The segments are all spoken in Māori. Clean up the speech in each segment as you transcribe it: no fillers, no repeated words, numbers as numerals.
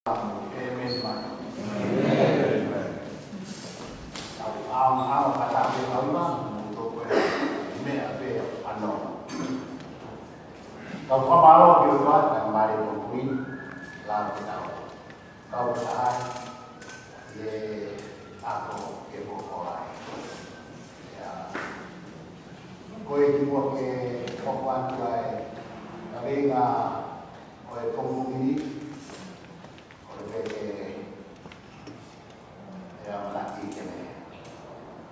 Kau pamalo kau tuan dan mari mungkin lalu tahu kau sahai ye aku kepo orang ya kau itu ke kawan tuai tapi nggak kau kamu ini kau ke yang lagi kene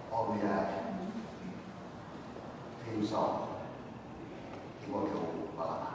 om ya tim song ibu kau balak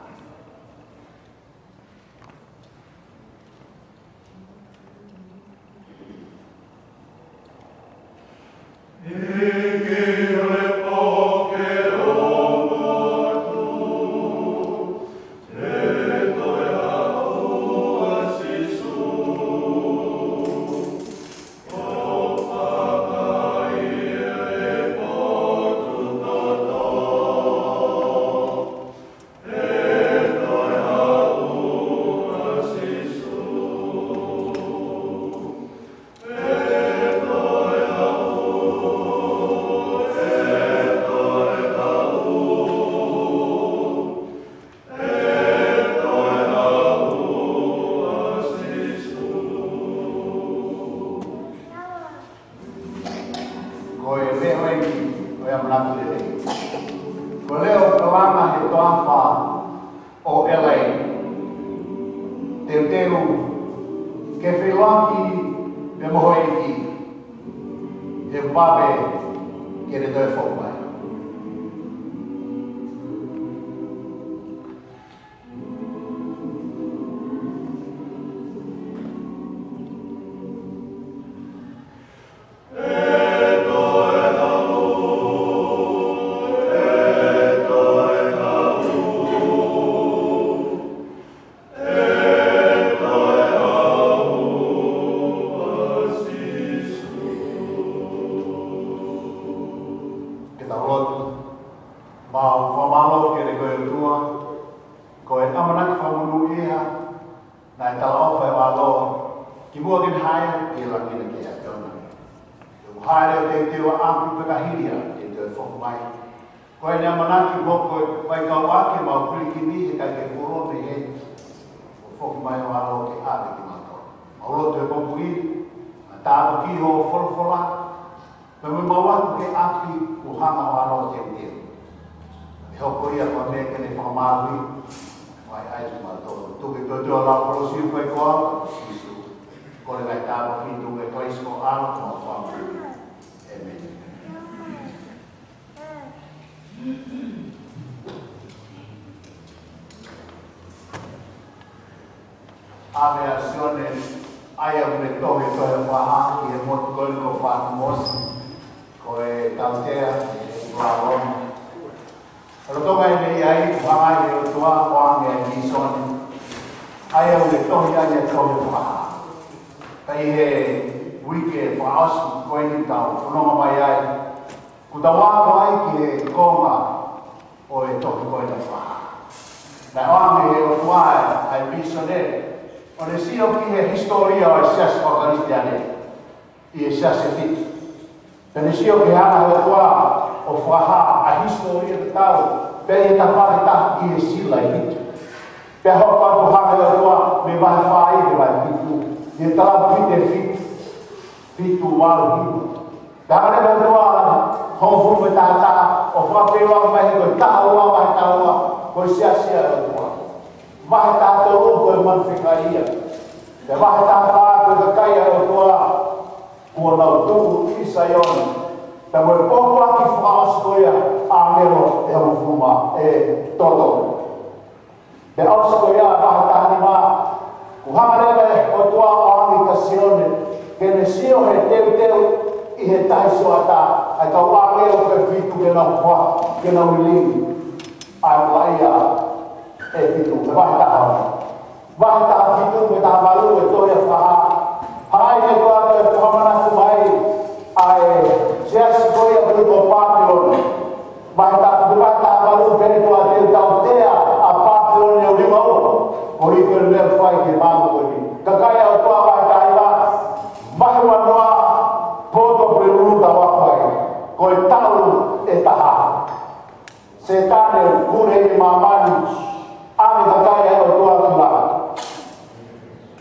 Kakaya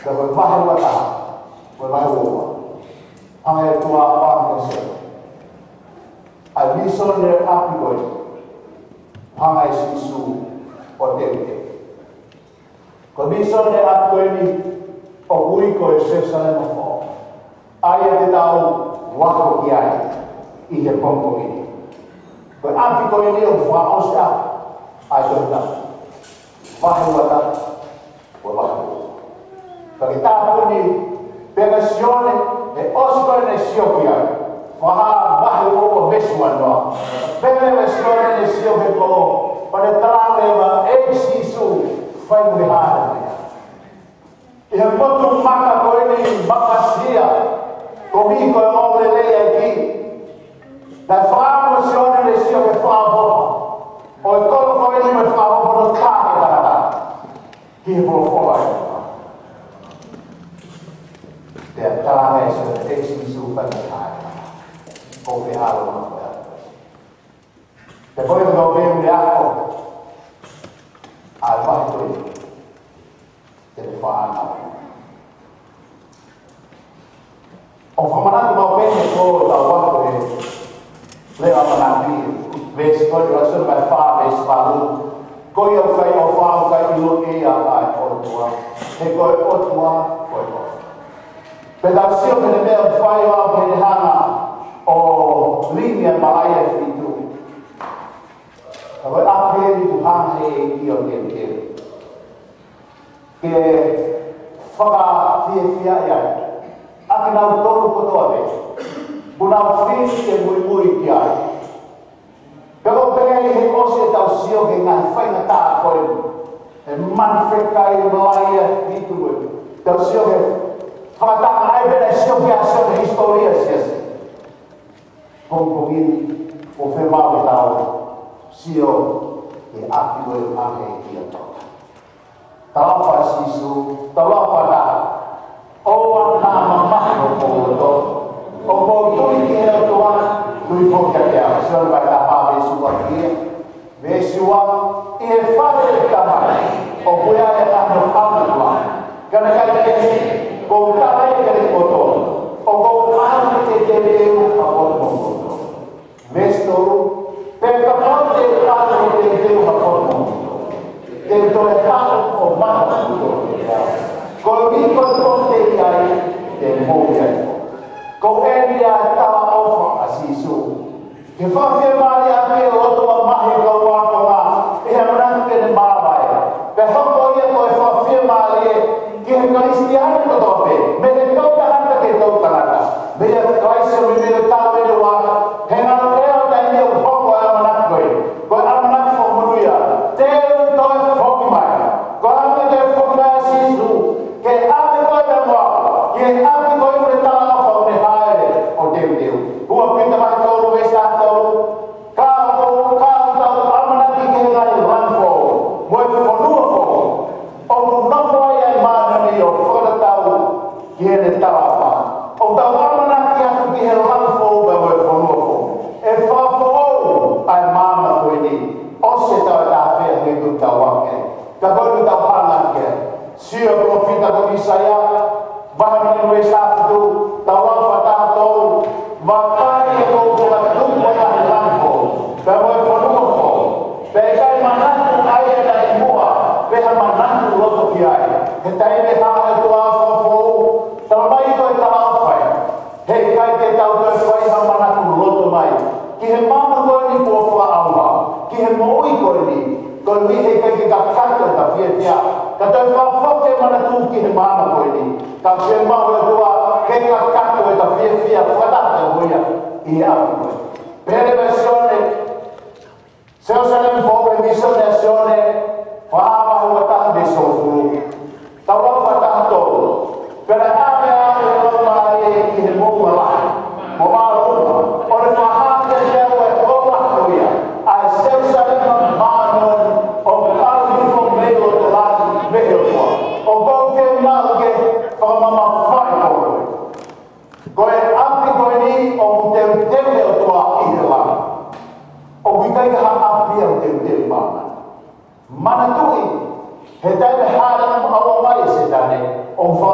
Ka koe wahe wata, koe wahe woa. Pange tua wānga se. Ai miso ne api koe, pangai sisu o teuke. Ko miso ne api koe ni, o hui koe Jerusalem o fo. Ai e te tau wako ki ai, i he pongko ini. Koe api koe ni o whaosta, ai koe tau. Wahe wata, koe wahe woa. Kaki tāpu ni, pēka sione, e osikore ne sioki ai. Whaha wahe woa vesua noa. Pēka ne sione ne sioki ko, o ne tālewa e sisu, whai mui hāra mea. I he motu maka koe ni makasia, ko mi koe mōre leia ki. Nai whaamo sione ne sioki whaamoha. O e kolo koe ni me whaamoha no tāke tarata. Ki he polo whoa e. Te tāne e se te sisu whai mui hāra. O te hāra mā koe atu. Te koe ngau meu ne ako. Ai wahi koe. Te whaanau. O whamanatu mau pene ko tau wako e lea manati. Vesi koe wa sura mai wha vesi whalu. Koe au kai o whau kai ilo e a ai o tua. He koe o tua, koe o. Pe tau sio pene mea whai o au pene hana o linia malai e whitu. Ka koe ape ni tu hana e ki o te te. Ke whaka fia iai. Aki nau tolu kotoa me. Punau whini ke mui mui ki ai. Peko pēi he ose tau sio ke ngai whainga tā koe. E manwhekai malai e whitu koe. Tau sio ke whakatanga ai bera sio ki a sio ke historia siasi. Kongkongini o whemau tau sio ke aki koe ake ki a toka. Tawha sisu, tawha ta. O ana mamaho koto. O ko tui ki he toa, tui foka te a. Sio vai ta pa vesua ki. Vesua i e whare tamai. O kuea e ano whamatua. Kana kai te ko tarai kare koto. O ko anu te te reu a koto koto. Vestoru, pe kapote anu te reu a koto koto. Te toe tau o maha kuto. Ko miko tote kai te mōi ai. Ko eni a tawa ofa a sisu. Ke whawhia maari a me o toa mahi ka wako ngā. E he mananke ne māwai. Pe hoko ia ko e whawhia maari e. Ki he karistiani ko tope. Me he tautanaka ke tautanaka. Me he kaisa me me tau e rua. He ngā reo tai me o hoko a manakoi. Ko a manaki o munuia. Te toi whoki mai. Ko ame te whoki mai a sisu. Ke ame koe me moa, ke ame koe me tāna whau me haere o teu teu. Hua pita mai tōru e sā tōru, kā tōru amanaki ke ngai ranfo, moe whanua fo, o nofai ai mānani o whanatau ki he ne tarawha. O tau amanaki atu ki he ranfo me moe whanua fo. E whawho ai māma koe ni, o se tau e tā whea he tu tau wake. Ka koe tu tau hangake. Sia profita ko Isaya, bahani ni wesatu, tawa fatato, makani ko fatatum mo na lampo, pero e fonuko, pega manatu ai na imua, pega manatu loto ki ai. Hetai me ha to afa fo, tamai ko ta afa. He kai te tau te fai ha manatu loto mai. Ki he mama ko ni po fa awa, ki he moi ko ni, ko ni he kai ka kato ta fia. Kata whawhoke manatu ki he māma koe ni. Ka whia mahu e tua, ke ka kato e ta whia whanata huia i e apu koe. Pere me sione, seo sane mfoke misone a sione, whaamahu a taha me sofuru. Ta wafa taha tōru. Pere ame e o mai ki he mōma lahi. Mo maa ruma, o ne whahake leo e koma huia. Ai seo sane mānon o karu hifo meo te lahi. O kouke mauke whakamama whai koe. Koe api koe ni o teu teu o toa i he langa. O wikai ka api o teu teu mana. Mana tui, he taime hāranam awa mai se tane, o wha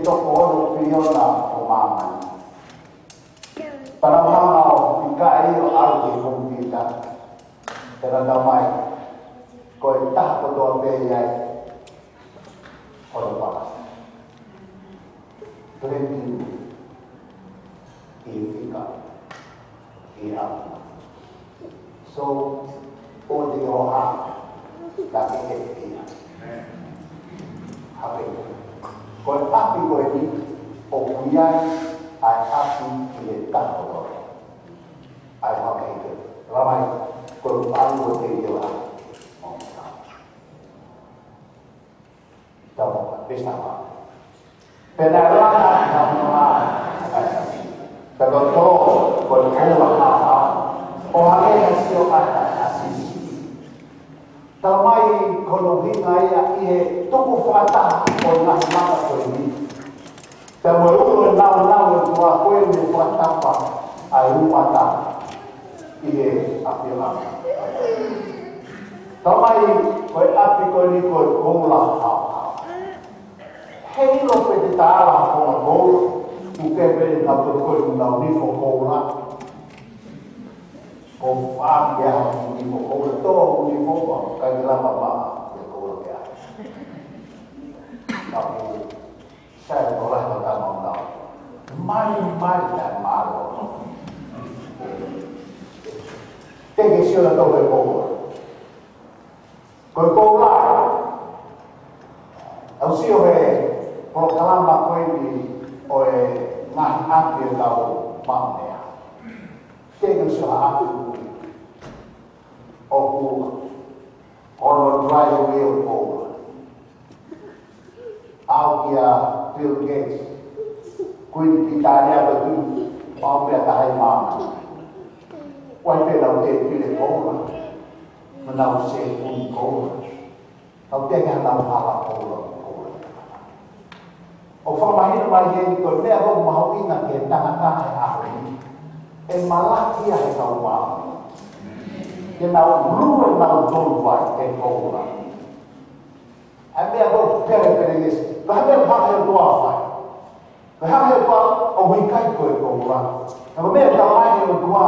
toko ono piona o mamani. Para mamao pikai o algi kumpita. Tera damai ko tahko do beyai o palas. Trending ifika ia. So o de oha tapi ia. Hape. Ko api ko ini o kuyai ai api ile tahko do. Ai hape itu. Ramai ko alu te dia. Tahu, bersama. Penerapan nama tertentu berkumpul orang yang siapa asisi. Tamai kalau hingai ia tuku fata orang mana ini. Temukan nawa tua kue ni fata apa ayu fata ia apilah. Tamai kue api kue ni kue kumpul hei lo pe tala ko ko ku ke pe na to ko na ni fo ko la ko fa ya ni fo ko to ni fo ko ka la ma ma ya ko ya na ko sa ko la ko ta ma na mai ta ma lo te ke si la to ko la au si o kalau kalamba koe ni oe ngahi ake tau pamea. Tegu siha ake ui. Oku ono driveway o koe. Au kia Bill Gates. Kui pitania batu. Pamea tahai mama. Wai pena te pile koe. Menau se un koe. Tau tenga nau hala koe. O whamahina mai hei koe mea rogu maho inga ke tangata e aho ni. E malaki a he tau wāmi. Ke nau rue nau dolu vai e koura. E mea rogu pere ngesi. Kaha mea haka he doa vai. Kaha he doa o hikai koe koura. Kaha mea tau ai o doa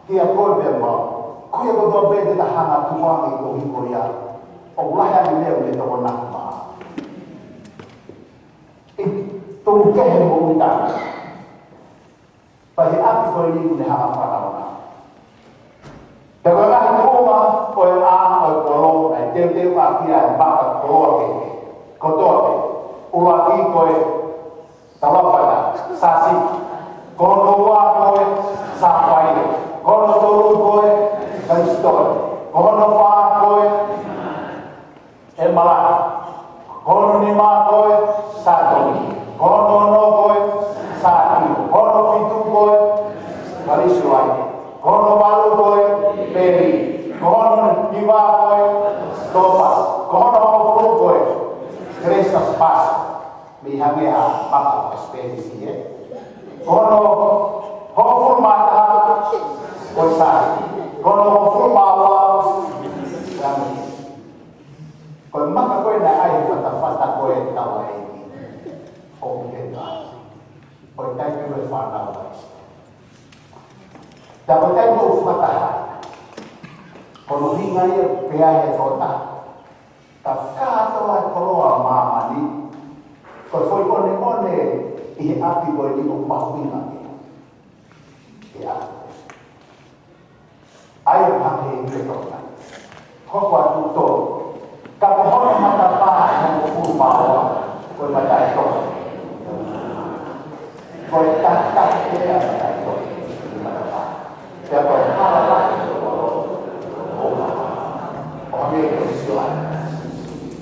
ki a koe mea mau. Koe ko doa bete ta hanga tuwangi ko hiko ia. O lahi ani mea me tau naku maa. Tunggu ke hemu utang. Bagi api kau ini boleh hamba faraona. Dengan rumah kau ang kau ay tem api ay bakat kau ke kotor ke ulaki kau tawa pada sasi kau doa kau sampai kau turun kau dan store kau doa kau malah kau lima kau satu. Kono no koe sati, kono fitu koe karisuai, kono balu koe peri, kono niwa koe topas, kono ofru koe Christmas pas, mihamea maka ekspedisi ye, kono ofru mata koe sati, kono ofru bawa kami, koe maka koe na ai fata koe tawa ini. Oi tai ke me fana wa. Ta ko tai mo fata. Kono hinga ia pea ia tota. Ta ka to ai koloa mama ni. Ko foi one i api ko ni ko pahuina ni. Ya. Ai pa ke ni to na. Ko kwa tu to. Ka ko hono mata pa ko fu ma wa. Ko mata to. Kau tak dia itu, siapa halal orang itu siapa?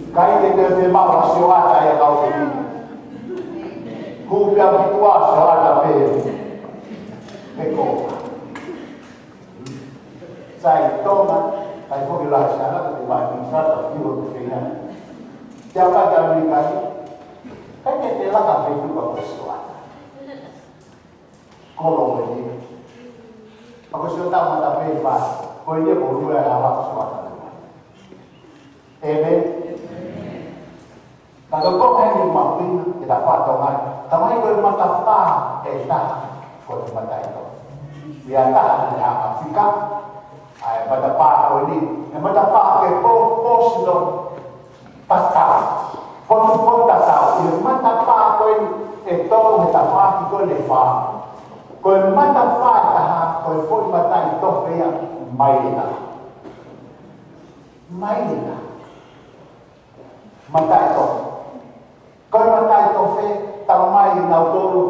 Kau itu memang siapa yang kau ini? Kau yang tua siapa yang Meko. Saya tahu kan, saya pun bilang saya tu buat misal tapi untuk saya. Siapa yang dikali? Kan dia telah kafe itu bagus siapa? Kalau ini, aku sudah mata bebas. Kau ini boleh harap suatu. Amen. Kalau kau hendak mamping kita patongan, kamai kau mata pa kau mata itu. Biar tak ada Afrika, ay mata pa kau ini, mata pa ke pos lo pasal, pon tasau, mata pa kau ini mata pa kau lefa, kau mata pa kau pun mata itu dia maila, mata itu. Kau mata itu tamai nau tolu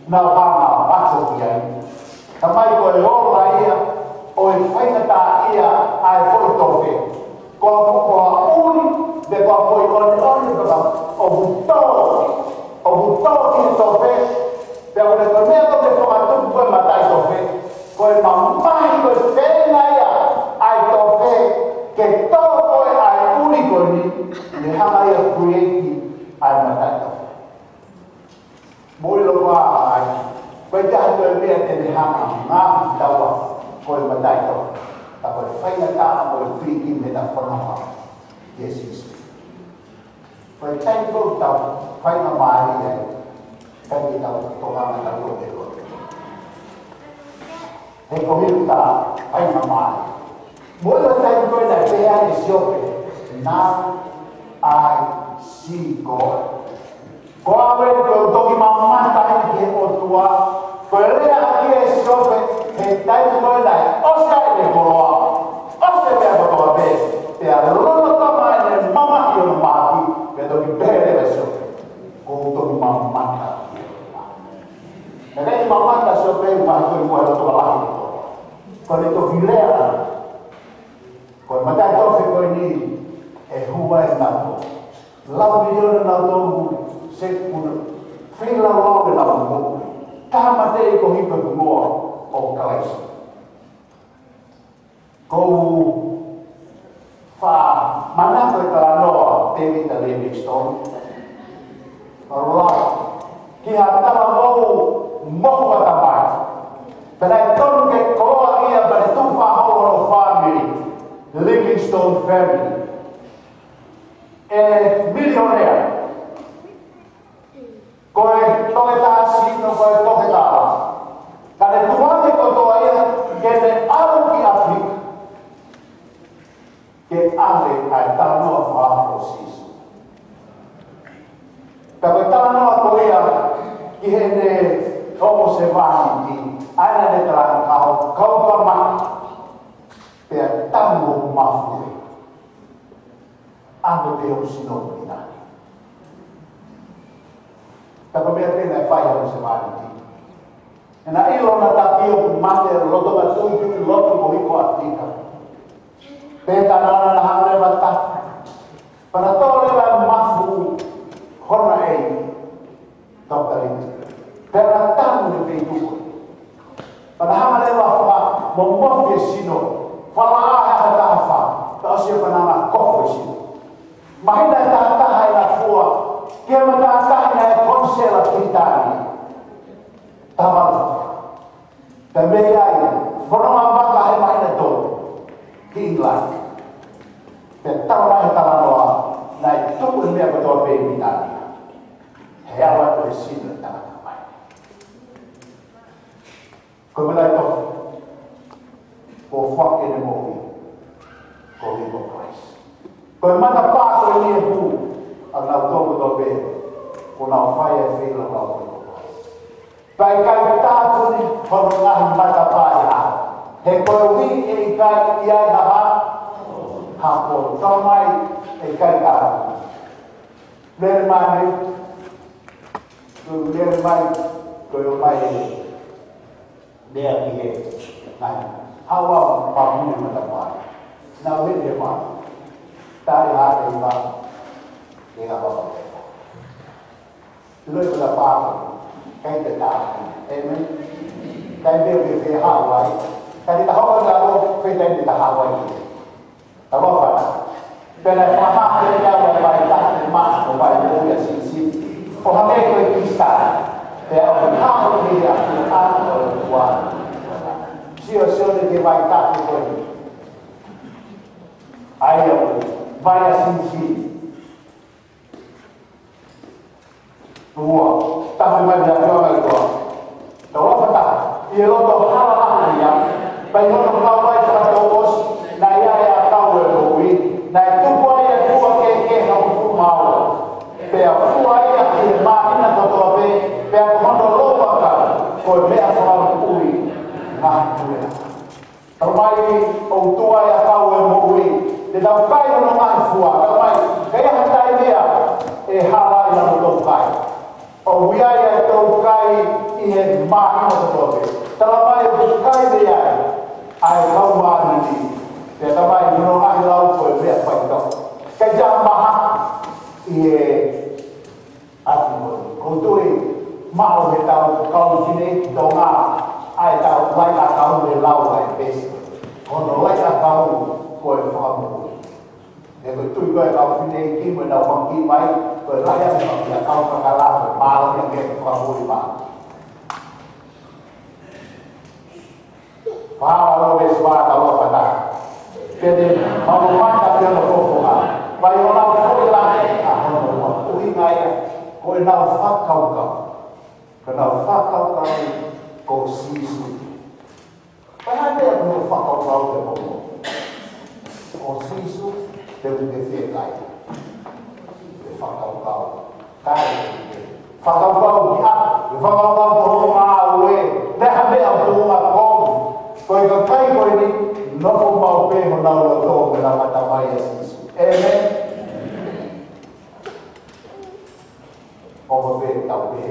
nau hanga baca dia. Tamai kau orang ia, oi fai kata ia ai foi tofe. Kau uni de kau foi on obuto que tofe. Pero de kau ni kau de formato kau mata tofe. Kau mampai kau fena ia ai tofe que todo kau ai único ni hanga ia create ai mata tofe. Boleh lupa ai. Baca tu dia ni hang ngam dawa kau mata itu. Tapi saya tak boleh fikir kita pernah Yesus. Baca itu tahu saya namai dia. Kan kita orang nak tahu dia. Hei kau kita saya namai. Boleh baca itu dah dia di siapa. Now I see God. Kau awak tu doki mama tak ada tua. Kau lihat dia sobe, hentai tu dah. Osai le koroa, osai le koroa be. Dia lolo kama le mama yang mati. Dia doki bere le sobe. Kau doki mama tak. Jadi mama tak sobe mati buat tu lagi. Kau itu gila. Kau macam tu kau ini huai nak. Lau dia nak tahu. Sekun fila lawa na mo tama de ko hipa mo o kalais ko fa mana ko talano temi ta Livingstone Allah ki hata mo tamai pero ton ke ko ia ba tu fa ho family Livingstone family millionaire. Koe toke tāsi no koe toke tāra. Kane tuane ko toa ia kene aru ki Afrika. Ke ale ai tānoa whāko sisu. Ka koe tānoa ko ia ki hene homo se wāhi ki aina ne tarang kau ka maki. Pea tango mafue. Ando te usino pina. Tapi biar kita fire semua ini. Na ilo na tapio mate loto basuju loto bohiko Afrika. Peta na hamre bata. Para tole la mafu hona ei. Doktorin. Pera tamu de feito. Para hamre la fa mombo sino. Fala ha ta fa. Tasio panama kofo sino. Mahina ta hai la fua. Dia mengatakan konsel kita ini, tamal, tembegai, forma apa yang mana tu, England, tetapi tamal doa, naik tu pun dia betul betul kita ni, hewan bersih dan ramai. Kemudian tu, kau fak ini mobil, kau hidup Christ. Kemudian apa kau ini bu? Ang nauto mo be kung fire feel about it. Kay tato ni horngahin matapaya. Heko wi ikay iya hapon. Kamay ikay tato. Lermay kuyo may dia kihe. Hawa pamunin matapaya. Nawin dewa. Tari hati ba? Dia apa? Lui là ba cái tự đạo em ấy cái điều gì về Hawaii cái đi học là đâu phải đến đi Hawaii đó không phải cái này là hai cái nhau là bài ta thì mà của bài của nhà sĩ sĩ của hai cái người Pakistan để ở thao thì là người ta ở ngoài chưa thì cái bài ta thì rồi ai ở bài là sĩ sĩ tua tapi mai dia tua mai tua tahu apa tak ia lo tahu hal apa dia baik orang kau baik pada bos naya ya tahu lebih na tu buat ya tua ke kau mau pe tua ya ke mah na tu pe kondo lo baka ko pe apa ui ah tu ya terbaik orang tua ya tahu lebih dia tahu kaya orang manfua terbaik kaya hantar dia hala yang betul kaya o wiaya tau kai ihe mahi mo tobe tala mai kai dia ai kau wa ni dia tamai no ai lau ko be fa to ka jamaha ie ati ko tui mau he tau kau sini donga ai tau lai la kau le lau ai bes ko no lai la kau ko fa mo để tôi coi vào phim này khi mà đầu bằng kim máy rồi lại ăn được là câu và cả lao rồi ba lần những cái còn vui mà và lo về spa tao phải ta cho nên mà một mắt ta chưa được phục à vậy mà lao không làm à không được ui ngay coi nào phát câu cầu cái nào phát câu cầu cô xí xí phải hai bên đều phát câu cầu để một cô xí xí để một cái việc này để phát câu cái phát câu bị áp phát câu bố mà uế để hai bên ông bố mà con coi cái coi đi nó không bao bê mà nào là đồ người làm ta mai amen ông bê tàu bê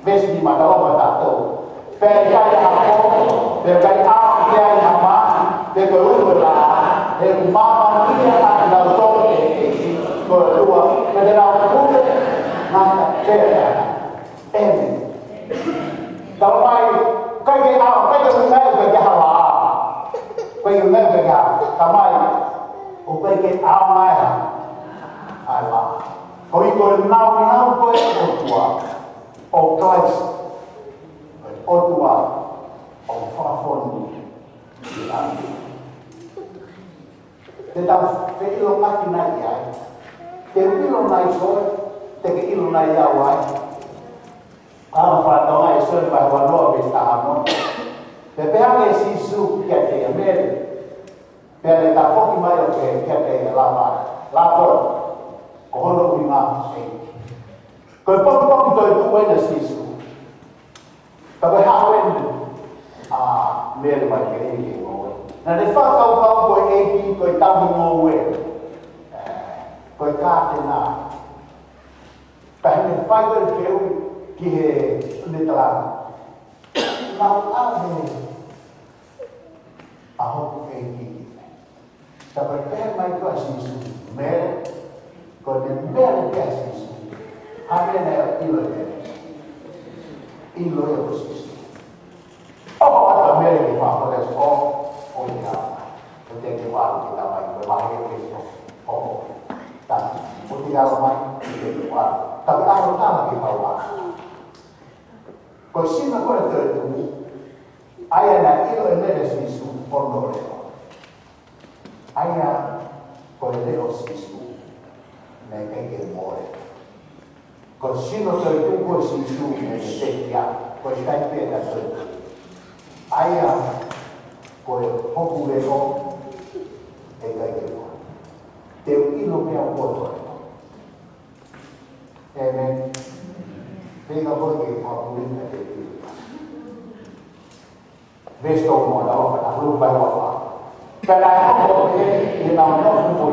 bê gì mà đâu mà ta đâu bê cái hàng con bê cái áo cái hàng má bê cái uống là bê má kia là đồ rồi đùa cái nào cũng được ngang bê amen tàu mai cái áo cái cái hàng má bây giờ nghe cái nhà tao mai ông bây cái áo mai à là có ý còn nào có ông Christ ông tua ông pha phun thì ăn thì tao phải yêu cái này vậy thì yêu này rồi thì cái yêu này giàu vậy à phải tao ngay sơn bài hoàn lo bị ta ham Pepeange sisu kete ya mele. Pele ta foki mai o kete ya lama. Lapo. Kohono uinga sei. Ko pok to tu wena sisu. Ta be hawen mele mai ke ni ko. Na de fa kau ko e ko ta mo we. Ko ka te na. Pa ni fa ko ke ki he ni tala. Now ahok ini, tapi mai kasih mer, kalau mer kasih, ada yang ilo ya kasih. Oh, ada mer yang apa les oh ya, untuk yang kita mai bermain itu, oh, dan untuk yang mai itu tapi ada lagi bawa. Kau sih nak kau tertentu, ayah nak ilo ini sisu pondok leo, ayah kau leo sisu, nak kau more. Kau sih nak tertentu kau sisu nak setia, kau tak pernah tertentu. Ayah kau hoku leo, kau teu ilo yang pondok leo. Amen. Venga pergi fakulin ada di Vesto mo daw pa belum bawa apa. Karena aku boleh di nama Tuhan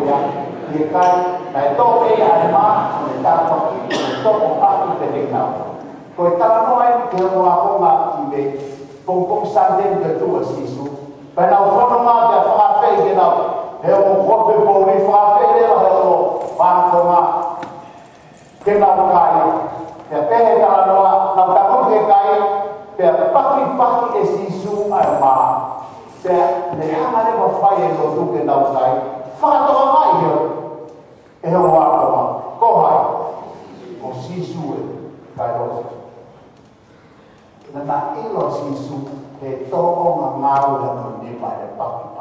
dia kan naik tope alma kita pakai untuk apa kita dengar. Kau tak mahu dia mau aku mak ibe pungpung sanden ketua sisu. Karena orang mak dia fafe kita dia mau kopi bori fafe dia lah dia bangko mak kita bukai. Ya pehe kalau nak takut ke kai, ya pagi esisu alma, ya leha ada berfaya untuk ke dalam kai, fakat orang lain ya, waktu mah, kohai, esisu kai los, nana ilo esisu, itu orang ngau dan menimba dan pagi,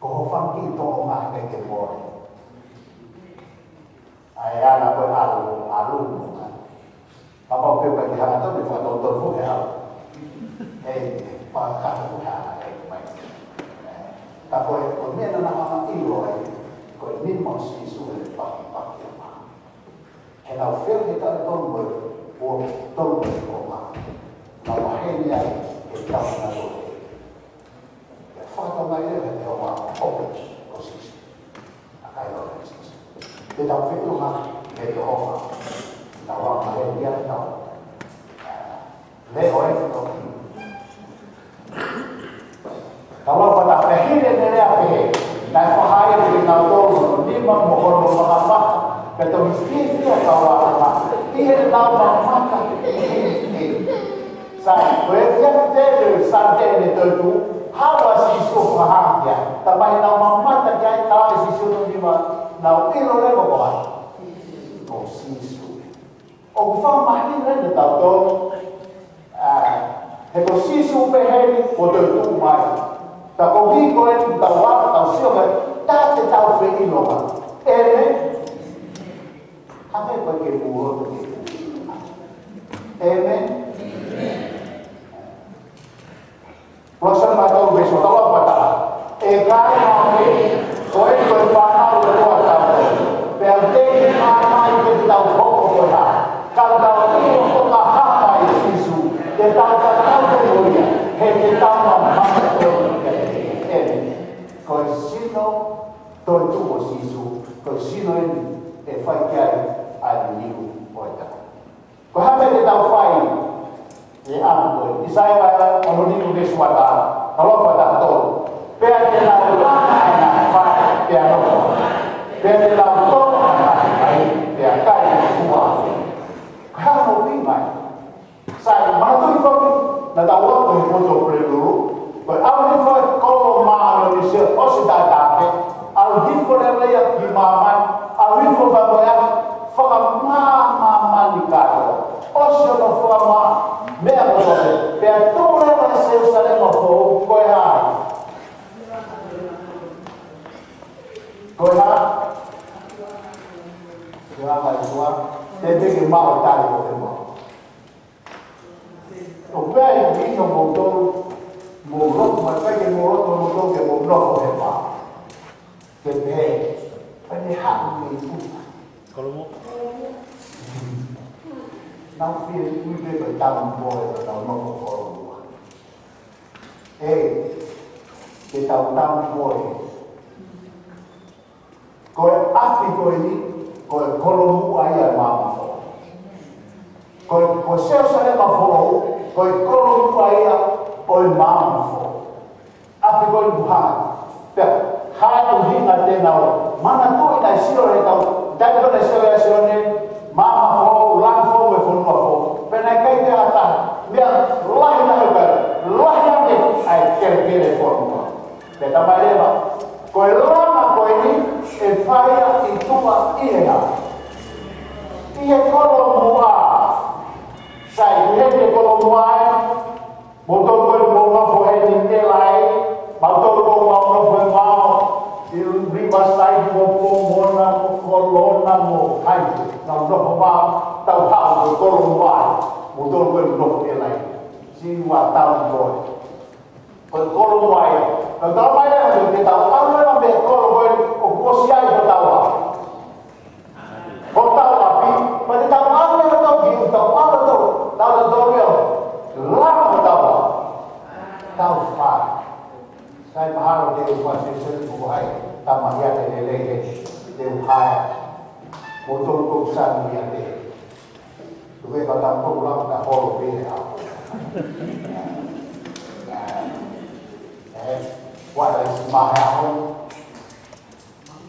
kohofan kita orang ngah ke boleh. ai ana ko alu apa pe pa ki hanga to ni fa to fu ha pa ka fu ha mai ta ko me na ma ti ro ko ni mo si su le pa ma e la fe de ta to mo o to ko ma la ma he ni ai e ta na ro e fa to mai le de o ma o ko si ai lo si de ta fe lo ma e lo ma la wa ma he ni ai ta le o e to kalau pada akhirnya dari apa dan fahaya di tahu ni mohon apa betul mesti dia tahu apa dia tahu apa saya berjaya dari sampai itu hawa sisu faham dia tapi tahu mama terjadi tahu sisu ni mah tahu itu le bawa oh sisu oh faham mahni le tahu heko sisu beheri bodoh tu mai ta ko vi ko en ta wa ta sio ga ta te ta fe ni no ma ene ha me pa ke bu ro ke ene Wasan ma ta be so ta wa pa ta e ka ma me ko en ko pa na ro ko ta pe ante ki ma ma ke ta ko ko ta ka ta ko ka ha pa Yesu te ta ta ta ko ya he te ta ma ma sino to tuo sisu ko sino e fai chiari al niu poeta ko habe de tau fai e ambo isai ba ono niu de suata kalau pada to pe ate la la na fai pe ano pe ate la to na ai pe akai suwa ka no pi mai sai ma to fo na ta wa ko to prelu butเอาที่ว่าก็มาเลยเสียโอสิดาดาเกเอาที่คนอะไรอยากกินมามันเอาที่คนแบบว่าฟังมาลิกาโอสิโนฟังมาแม่บอกเลยแต่ตัวเรื่องเสียสละมาโผล่ก็ยากก็ยากเดี๋ยวอะไรตัวแต่เด็กมาเอาตายก็เป็นบ่โอเคที่น้องบอกตัวMurut mereka yang murut yang murut hebat, kebeh, peniham itu. Kalau mau, nanti kita bertambah atau mau kalau kita tambah. Kau api kau ini, kalau mau ayat mampu. Kau siapa mampu, kau kalau mau ayat oi mamfo api gol buhan pe hayo hinga tena mana to ina siro re tau dai ko siro ya siro ne mamfo lanfo we fonfo pe na kai te ata dia lah na ga lah ya ke ai ke fonfo pe ta ba ko lama ko ini e faya ituma iena ie kolo mua sai he kolo mua Motor ko mo ma fo he ni te lai, motor ko ma ma fo ma, il riba sai ko mo na ko lo na mo hai, na ro ma ta ha ko lo wa, motor ko no te lai. Si wa ta mo. Ko lo wa ya. Ka ta ma ya ni te ta ta na be ko lo ko si ai ko ta wa. Ko ta wa pi, pa ta ma na to ki ta ma to, ta do yo. Lama tahu, tahu faham. Saya mahal dia masih sebuah tamaya leleh dia haya motor kusan dia deh. Tuh kata pulang tak hol beda. Walau semaya pun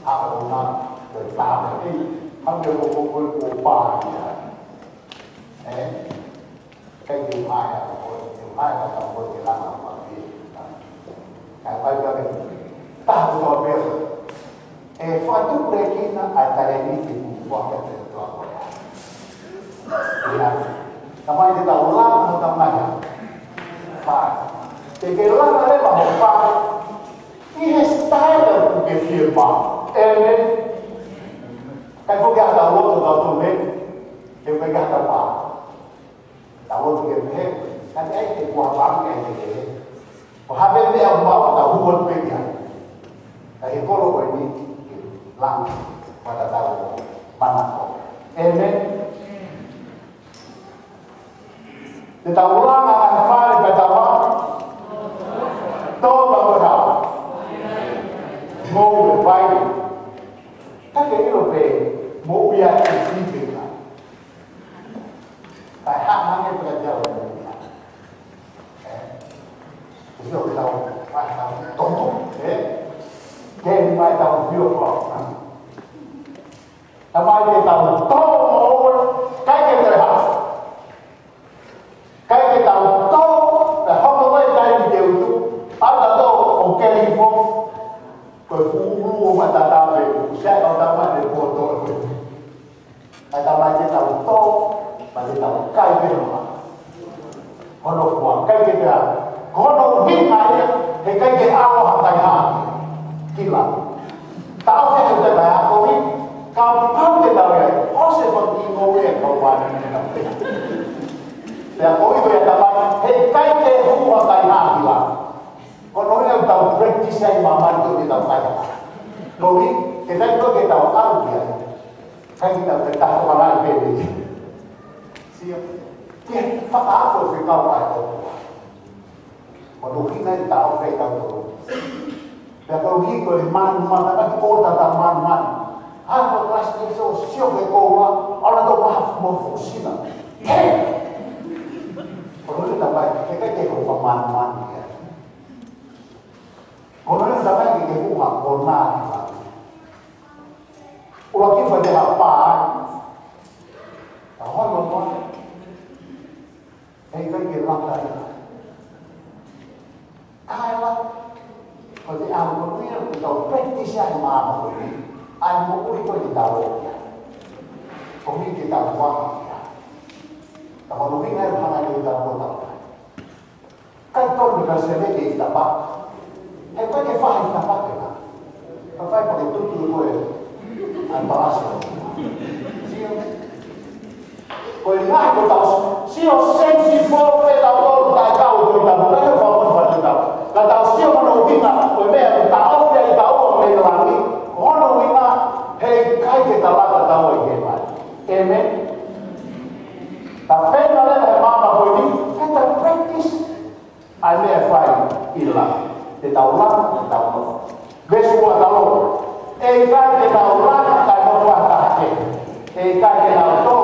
aku nak bertahan ini, hampir pukul dia. Cái điều hai là trong một cái làm bằng gì cái phải cho mình tạo cho biết phải chúc đề khi nó ai ta đây đi thì cũng quan trọng được rồi thì là tao phải đi đầu lắm nó trong này phải thì cái lắm nó đấy là một pha cái style của cái phim mà Kai fo ga ta wo to me. E me ga ta pa. Ta wo ke me. Kan ai ke kwa pa ngai ke. O ha be me a ma ta hu won pe ya. Kai ko lo ko ni lang pada tahu mana ko. Amen. Kita ulang akan fare pertama. Toba berdoa. Mau berbaik. Tak kira apa. Mau biar isi juga. Kayak hanya berjalan. Jadi kita tahu tonton. Game mai tahu view vlog. Tamai kita tahu tomo. Kayak kita lihat. Kayak kita tahu. Dah apa lagi dari dia itu. Ada tu okey info. Kau mata tahu. Saya kalau tahu dia foto. Ada macam tahu tahu. Macam tahu kayak kita. Kalau buat kayak kita. Kalau hingai. Kayak kita awak tanya. Gila. Tahu saya sudah bayar kau ni. Kau tahu dia tahu ya. Oh saya pun ingin dia kau buat ini. Dan kau itu yang dapat. Hei kai ke huwa tanya gila. Kau ni tahu practice saya mama itu dia tahu tanya. Kau ni kita itu tahu tahu dia. Kai kita beritahu orang lain. Siap. Dia fakar apa kau buat kau. Kau ni tahu saya tahu. Dan kalau gitu di mana-mana kan kota tak mana-mana. Apa kelas itu siapa yang kau orang tu mau fungsi lah. Kalau kita baik, kita jadi mana-mana ya. Kalau kita baik, kita bukan kona. Kalau kita jadi apa? Tahu apa? Kita hilang dari. Kalah. Kalau dia mengira kita praktis yang mana ini, aku mau ikut kita tahu. Kami kita buat. Kalau kita hanya kita buat. Kan kau juga sendiri kita buat. Kau kita faham kita buat kita. Kau faham pada itu dulu antara siapa? Kau ingat kau tahu siapa sensitif pada orang tak tahu kita bukan faham pada tahu. Kata siapa nak ubinga, boleh tahu dia tahu orang lagi. Orang ubinga, hei kai kita lah tahu ini mana. Amen. Tapi kalau mama boleh, kita practice. Ada file ilah. Kita ulang, kita ulang. Besok tahu. Kai kita ulang, kita buat tak. Kai kita tahu.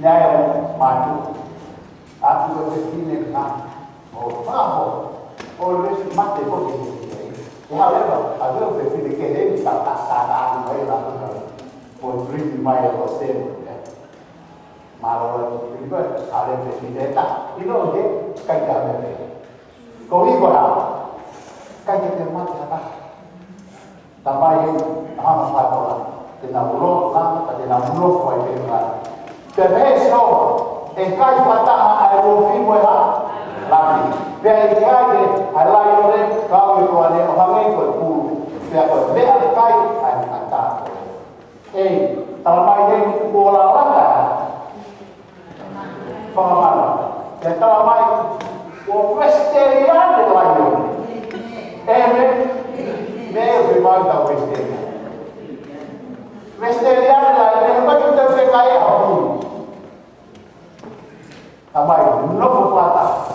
Nyai maju. Aku berpikir nak. Oh, faham. Always mati pun ini. However, I will be feeling que tak sadar mai lah. For 3 mile or so. Malah juga ada presiden tak. Itu dia kajian dia. Kau ini berapa? Kajian mati apa? Tambah hang satu lah. Kita mulut lang, kita mulut kau ini lah. Terhesno, engkau patah air fi boleh. Lagi, biar kaya halai orang kau itu ada orang itu pun biar biar kaya ada. Kalau main bola lada, faham? Dan kalau main Western ada lagi. Mereka memang tahu Western. Western ada lagi. Mereka kita sekaya aku. Tamai, no berfata.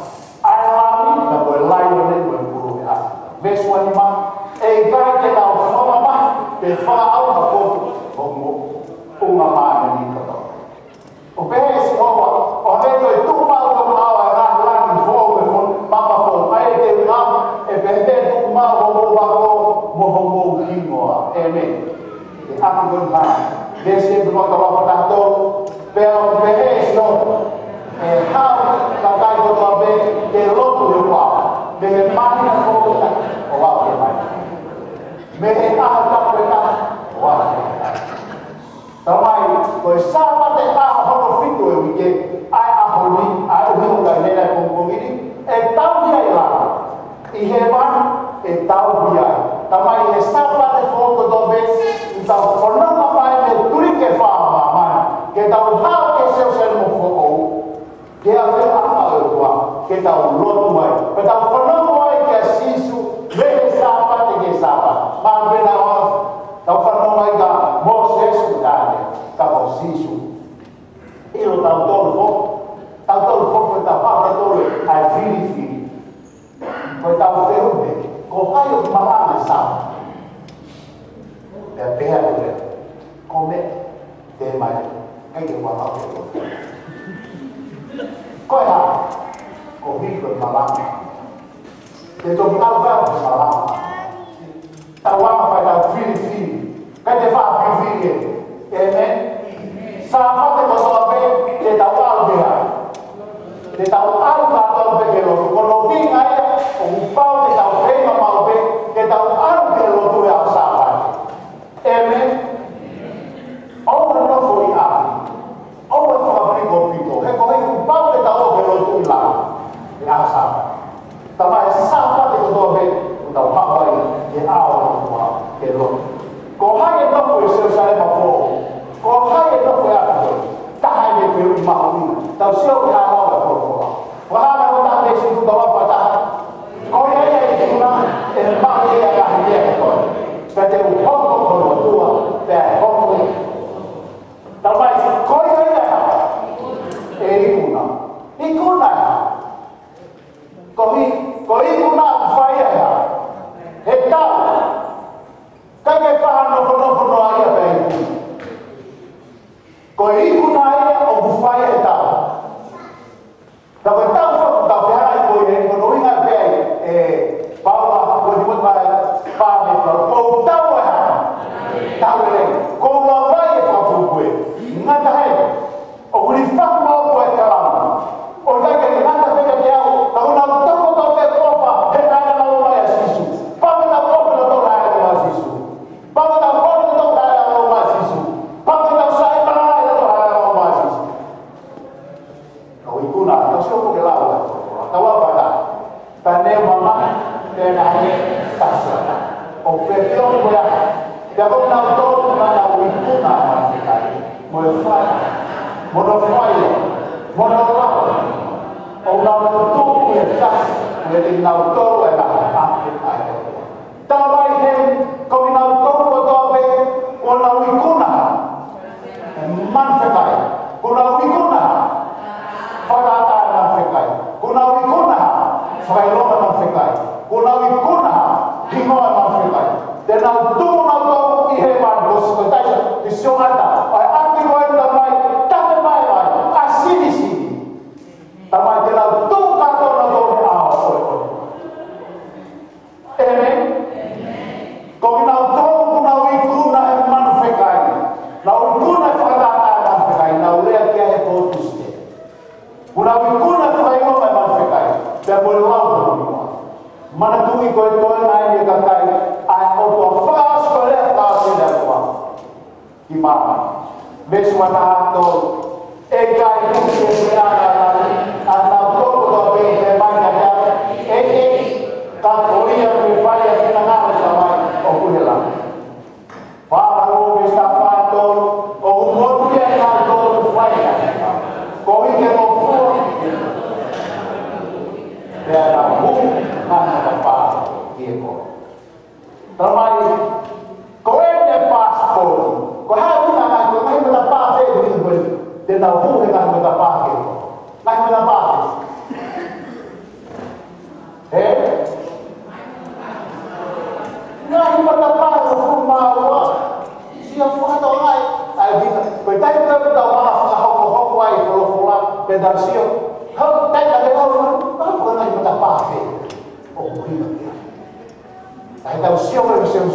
Alami na boleh lain boleh buruk ya. Besok ni mah, gaya kita orang mah, berfaham apa pengalaman ini kata. Obes orang itu mal kamu awal lang phone mama phone ay dia ngam bebe mal mo hingo. Amen. Aku guna. Desi belum tahu apa tu. Bebe no. How kakak itu babe delok lupa. Bebe mana phone tak. Wah dia. Bebe tak pernah. Wah. Tamai, bersama tentang hal itu yang kita ahli untuk nilai punggung ini, tahu dia ialah, iheman, tahu dia. Tamai, siapa yang foto dobe, tau whananga mai me turi ke whaamamana, ke tau hao ke seu seu mo whokou, ke a whea anga e kua, ke tau lotu mai, pe tau whananga mai ke a sisu, me he sāpa te ke sāpa, mā pena o, tau whananga mai ka Moses kutane, ka o sisu. Ilo tau tolu fo, koe tau hao tolu, ai whiri, koe tau wheume, ko hai o marane sāpa. E pēha ure, ko me, te mai, kai te wata o te koe. Koe ha, ko hiko marane. Te toki au vau te marane. Tau wama whai tau whiri, kai te wha whiri e me, sā pate ko toa pe, te tau au pēha. Te tau au kātou pe ke lotu, ko lo pinga e, o upau te tau whenga mau pe, te tau au ke lotu e au sā pate. Amen. Owa no foi api. Owa whakapiri ko pito. He ko hei upau te tau ke lotu i lau. E a sāpa. Tama e sāpa te kotoa he, o tau hawai e awa kua ke lotu. Ko hai e nofo e seu sare ma fō. Ko hai e nofo e ata koe. Tahai me whiu i mahu. Tau sio ke hālau e whorofora. Wahana o tā te siku tawa whataha. Ko hei e tuna e mahi e a kahi e koe. Pe te uhoko kono tua, pe a hoko. Tamai, koi hei aha, e ikuna. Ikuna aha. Ko ikuna whai aha. He tau. Kai ke whaha nofo no aia pe ikuna. Ko ikuna aia o buwhai he tau. Tau e tau whaku tau whihara i koe he, kono inga pe e paua hako ni mot mai whame whau. Ko tau e hana. Tau e rei. Ko ua mai e whapu koe. Ngata hei. O kuri whaku mau koe karama. O take ni ngata peka te au. Tau nau toko tau te kofa. He taina mau mai a sisu. Pama tau kofa na tau haere mau a sisu. Pama tau kofa na tau haere mau a sisu. Pama tau sai parai na tau haere mau a sisu. Kau ikuna. Tau sioko ke lau. Tau apa ta? Tane mama. Tena he. Tasana. O whewhio koea. Te ako nau tōru mana o ikuna mawhikai. Mo e whai. Mono whai. Mono lau. O nau tōku e tasi. Me te nau tōru e nau ake ai. Tawai he. Kau nau tōru o tōpe. O nau ikuna. Manwhikai. Ko nau ikuna. Whakata e manwhikai. Ko nau ikuna. Whailona manwhikai. Ko nau ikuna. Hingoa manwhikai. Te nau tū nau tōku i he māngosi. Ko taisa, i siongata. Ai ati koe ta mai, tawe mai mai. A sini sini. Ta mai te nau tū kato nau tōku awa koe koe. Amen? Ko ki nau tōku nau ikuna he manwhikai. Nau ikuna e whakatata e manwhikai. Nau rea kia he kōtuste. Ko nau ikuna e whainoma e manwhikai. Pea koe lau tōku inoa. Mana tui koe toi nai e kakai. Ai o tua whaas koe rea tāse lea tua. Ki māma. Mesu ana hato. E kai kuki e se ana nani. Ana toko toa pe e mai na rea. E. Ka koria koe whai a whina ngāra ta mai o kuhela. Whāra o me sta whātou. O umotu e ngā tōru whai a whina. Ko ike mo fua. Pea na hu. Nana ka pātou. Ki e koe. Tamai, ko e te passport. Ko hea una ngai, ko ngai mata pāwhe e hui hui. Te nau huhe ngai mata pāwhe. Ngai mata pāwhe. He? Ngai mata pāwhe hu māua. Sia whakata o ngai. Ai vina. Koe tai koe tau maa whakahoko hoko ai wholofola. Pe dar sio. Hau, tai ka le hau. Hau, ngai mata pāwhe. O hui hui. Ai tau sio e seu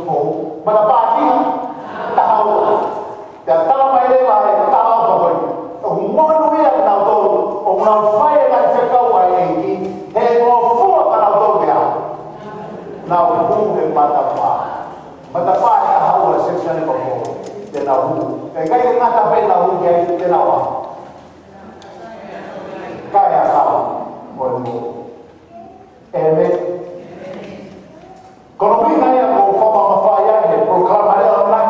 pou. Mana pāwhinga. Tahau. Te tala mai rewa e tahau whakoi. O monu ia nau tōru. O nau whai e ngai whekau ai e ki. He ngō fua ka nau tōru mea. Nau hu e mata pā. Mata pā e tahau e seu sane papo. Te nau hu. Kai kai e ngata pe nau hu ki ai te nau a. Kai a kau. O e mō. E me. Kono pina ia ko whamawhai ai he proklama leo nai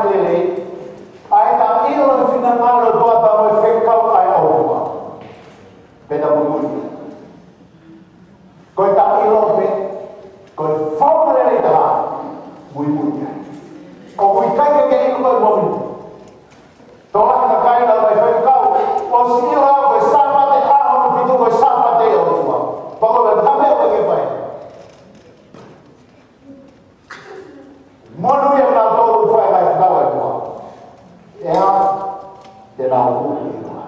te nau kuki noa.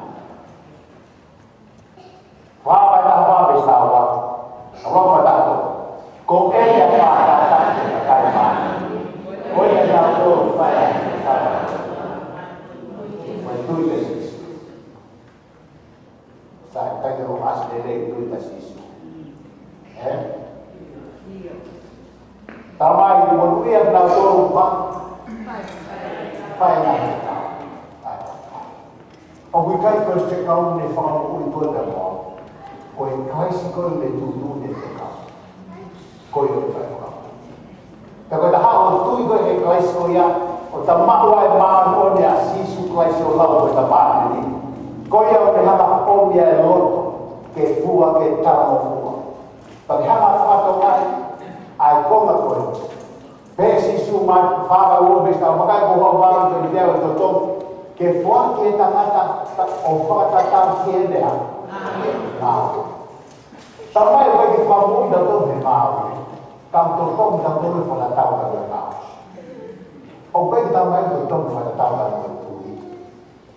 Whapai taha whapes tawa, a rofa tato, ko ea whata tate na kai maa. Ko ea nau tō whaia tawa. Mai tui te sisi. Sai, kai te o asne rei tui te sisi. Tamai di monuia nau tō wha. Whaia nā te tawa. O kui kai koe te kau ne whakamo ui koe te moa. Koe kaisi koe me tūtū ne te kau. Koe o te whakamo. Ka koe ta hao tui koe he kaisi koe ia. O ta mahua e maa koe ne a sisu kaisi o lau koe ta maa ni. Koe ia o te hama o mea e loto. Ke fua ke tamo fua. Paki hama whato ai. Ai konga koe. Pe sisu mai whaka uopes tau. Makai ko hau wāru te ni teo e to tomu. Ke fua ke tangata o whakatatau ki e nea. Nāo. Tamai koe ki whamui da tōme māui. Kam tō tōme da tōme whakatau ka rua nāo. O koe ki tamai koe tōme whakatau ka rua tui.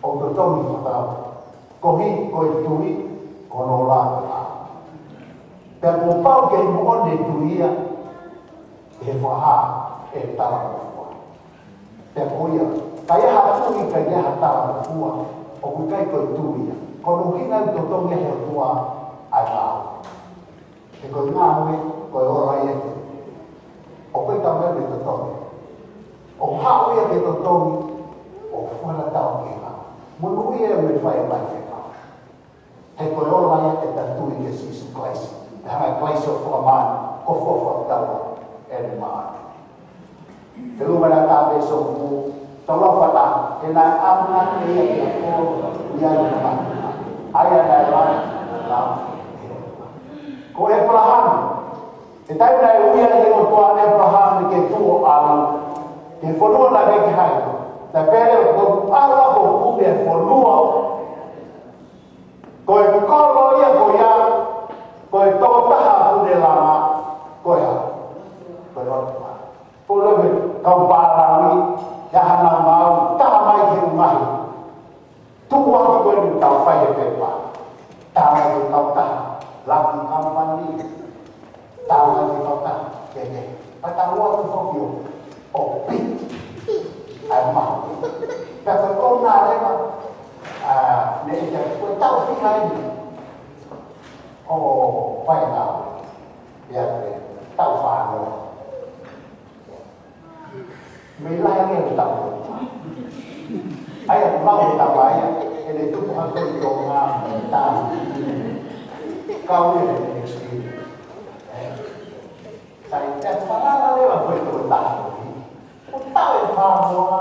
O tō tōme whakatau. Kohi koe tui, kono rāka nāo. Pea ko pau ke muone tuia, e whaha e tala o fua. Pea ko ia, ka ia hatui ka ia hatala o fua, o kui kai koe tuia. Kono kina i totongi he tua ai pāo. E koe ngā hui, koe ora i eke. O koe tau mea me totongi. O hau ia ke totongi, o whana tau ki ngā. Munu ia me whai mai whekau. He koe ora i eke tatui ke sisu klaisi. Te hanga klaisi o whakamāni, ko whawha taua e ni māni. Te lumana tā beso fu, tau whata, e nai amna e ia ki a kō, ia ni na māni. Aia nai lai, lau. Ko Abraham, e tai nai uia he o toa Abraham ke tuo alu, ke whanua na reki hai. Ta pere ko ala ko kume e whanua, ko e kolo ia ko ia, ko e tō taha kune lama, ko ia, ko e rotua. Pūlewe kau pārāwi, ya hana mau, taha mai ki umahi. Tuku haki koe ni tau whai e pepa. Taha mai ki kau taha, laki kampani. Taha mai ki kau taha, kene. Pata mua tu whokio, o pit. Ai mahu. Pea koe o nā rewa, ne e te koe tau whikai ni. O whai nāu. Pea koe tau whānoa. Me lai nge o tau koe. Ai a mau e tau aia, e le tuku hako i tō ngā tāu. Kau e le nexti. Sai te whanala lewa koe tō tāu. O tau e whānoa,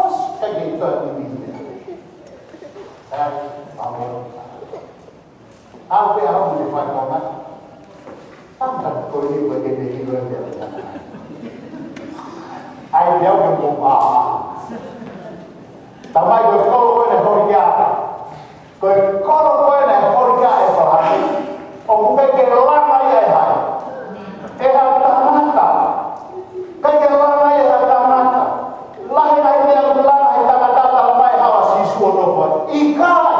os kei tō i mīne. Ai, whānoa. Au pe au me whanonga. Tamra koe ni koe te te hiro e mea. Ai leo ke mō pāa. Tamai koe kolo koe ne horikia. Koe kolo koe ne horikia e whahani. O kuke ke langa ia e hai. E ha tānaka. Kai ke langa ia e ha tānaka. Lahi nai mea ku langa he tangatata mai hawa sisu o nofua. I kai.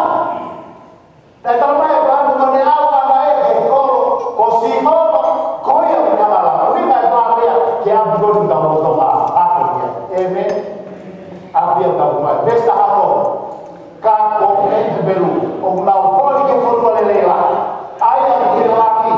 Te tamai kānu kone awa na e he kolo. Ko si hova. Koe au ni hamalama. Ui mai pāpea. Ke api koni ka motonga. Eme, apia tau mai. Pesta hato, ka o e te beru. O nau kori ke whanua le leila. Ai au ke laki,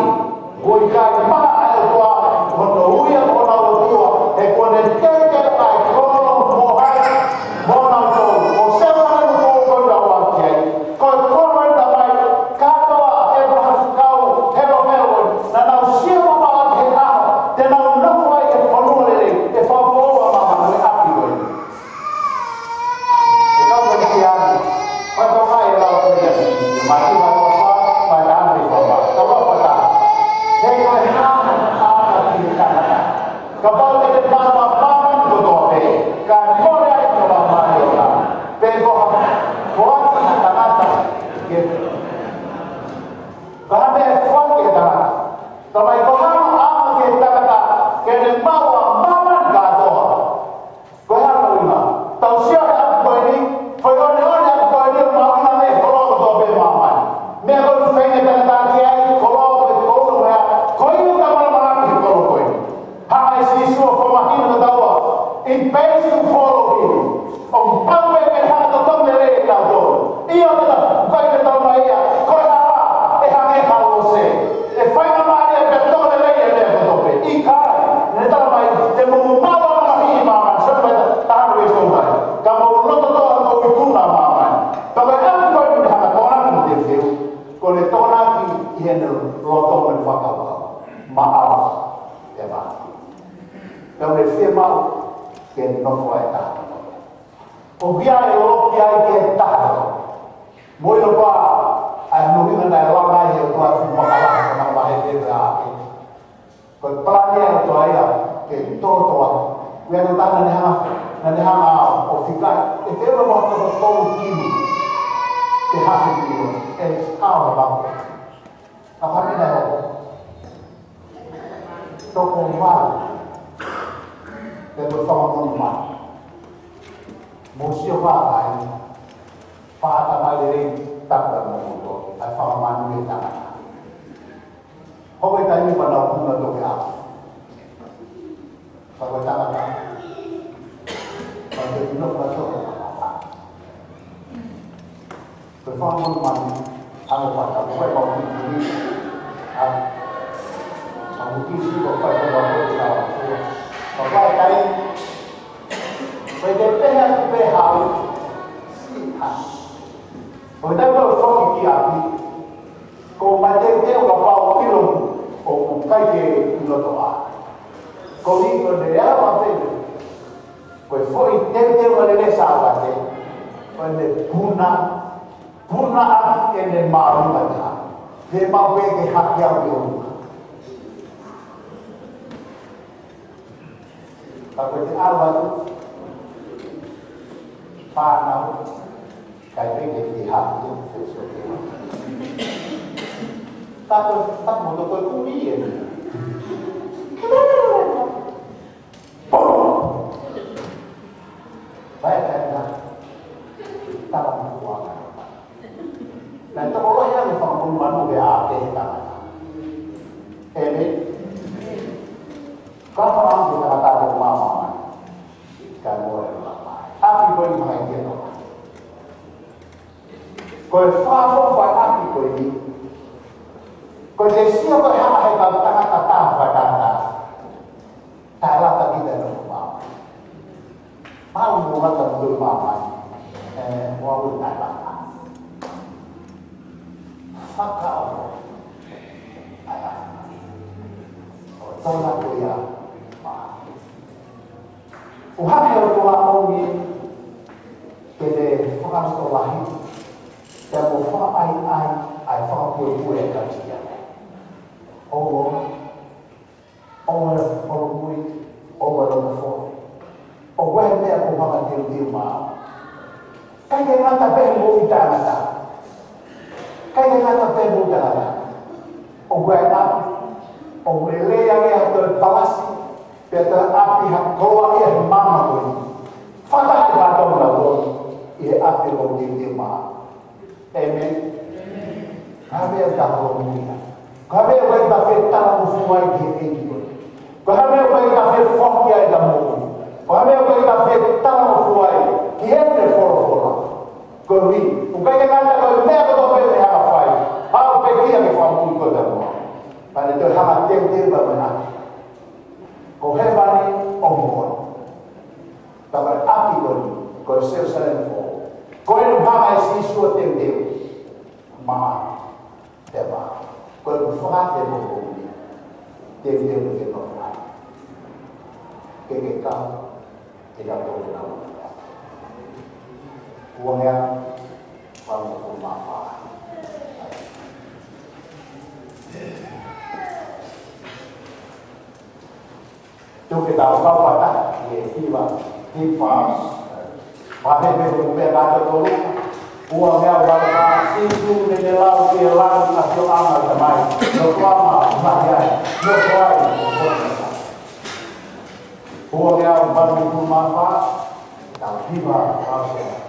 waktu betul kini ke hasil dia kau bang apa ni dah toko mal dan bersama mal musuh apa ini pada malam tak bermutu apa manu kita kau bertanya pada aku nak tu apa kau bertanya pada kita pada performance man ang pada buat bau ini ang kisi buat pada bau kita bapak tadi pada pihak pihak si pada bau sok kia ko macam dia bau kilo o kai ke kilo toa ko ni ko dia apa ko foi tempo vale sábado quando puna aki ene maru mata de mawe ke hakya yo tapi di awal pana kai ke di hakya tapi tak mau to ko ni baik kan tak mau dan itu orang yang difangun manu dia ada kita. Ini kalau orang kita kata ada mama, kan boleh mama. Tapi boleh main dia tu. Kalau faham apa api kau ini, kalau desiap berhak hebat tangan kata pada atas, tak rata kita dalam mama. Mau buat dalam mama, mau tak lah. Fakau ayah tolak dia Tuhan yang tua kami kede fakau tolahi dan fakau ai fakau kue kajian over kue over the phone over dia aku makan dia mah kayak mana tapi mau kita nada kaya kata temu dah, orang lele yang terbalasi, betul api yang keluar yang mama pun, fatah batong lalu, ia api orang di mah, amen. Kami dah berumur, kami orang dah fitnah musuhai di ini, kami orang dah fitnah dia damu, kami orang dah fitnah musuhai, dia terfollow. Kami, bukan kata kalau mereka tu boleh apa? Apa pergi yang faham itu dah. Pada itu hama tem bermenang. Kau hebat ni omor. Tapi api kau selesai for. Kau yang hama isi suatu tem mama teba. Kau berfaham tem ni. Tem ni berfaham. Kekal tidak boleh nama. Uangnya kalau maaf. Itu kita tahu pada di fas. Pada beberapa kali dulu uangnya berapa situ di dalam kilang atau amal damai. Berapa banyak? Berapa? Uangnya bermanfaat. Tapi berapa?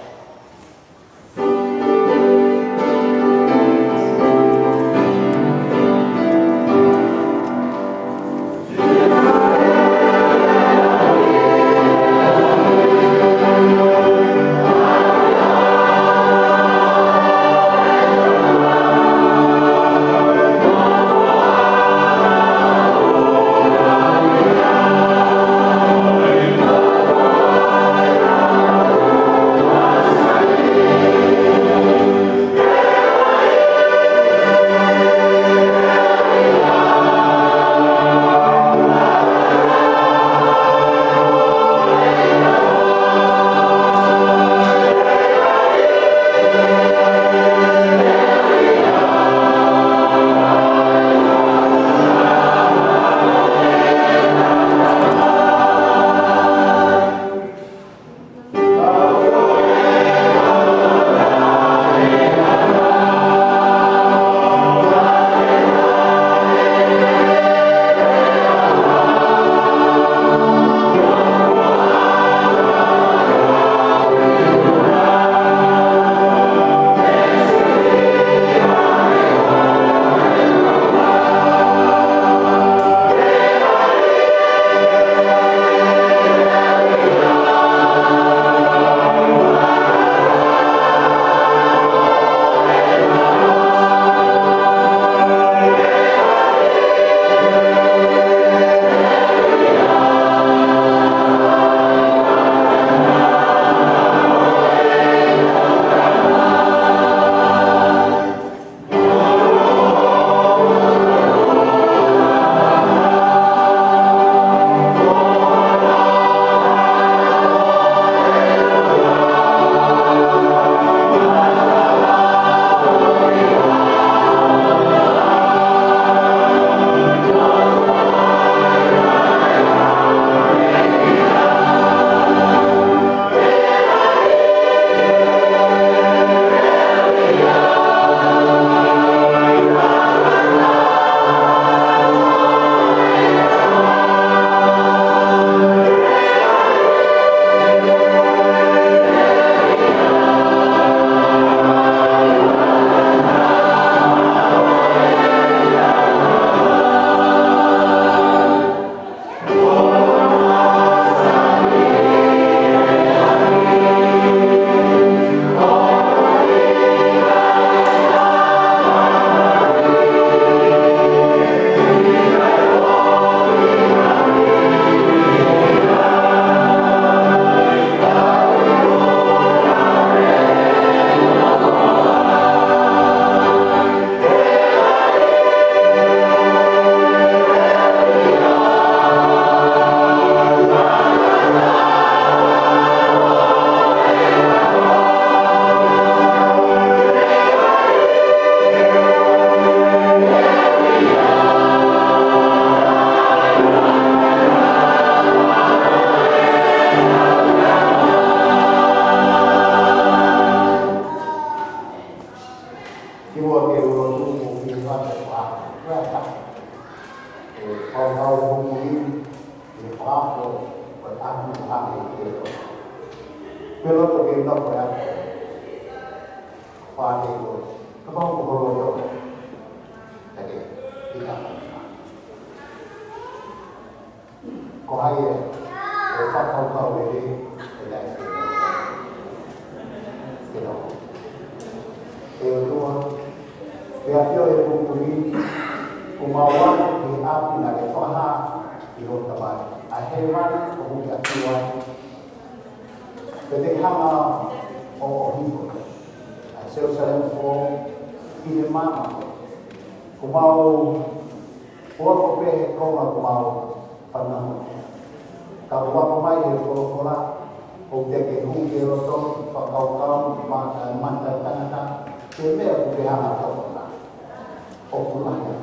ke no ko ya fa de ko ko ba ko ho lo ade ika ko hai e fa ka we e dai ke no e lo e a fio e ko ni ko ma wa ke a pi na ke fa ha i lo ta ba a he ma ko hu ya ti wa pe de ha ma o hi ko a se o sa le fo i le ma ko ma o ko pe ko ma ko ma o pa na ka wa ko mai e ko la o te ke hu ke ro to fa ka ka ma ma ta ta ta ke me ko pe ha ma to na o ku la ya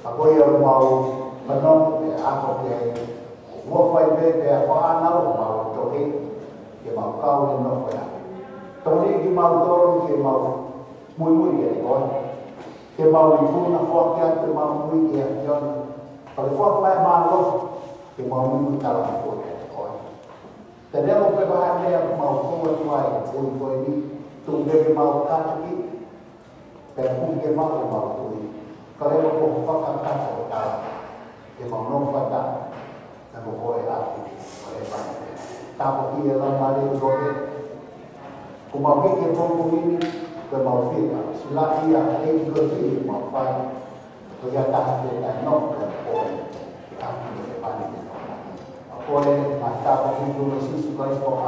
a ko yo ma o ma no e a ko ke mo fai be pe a fa na o ma o to ke ma ka o no fa ya to ni ki ma to ke ma muy muy e ko ke ma o ku na fo ke a ke ma muy ke a yo pa le fo mai ma lo ke ma muy ta la ko ko tenemos que bajarle a mau como el guay un boini tu debe mau kaki pero un que mau tui kalau mau fakar kata kata que mau no fata na mo ko era oleh pa tapo ki la mare do ke como que mau ini ke mau fita sila ia e ko fi mau fa ko ya ta ke ta no ko ko ta ke pa ni oleh mata begitu Yesus Kristus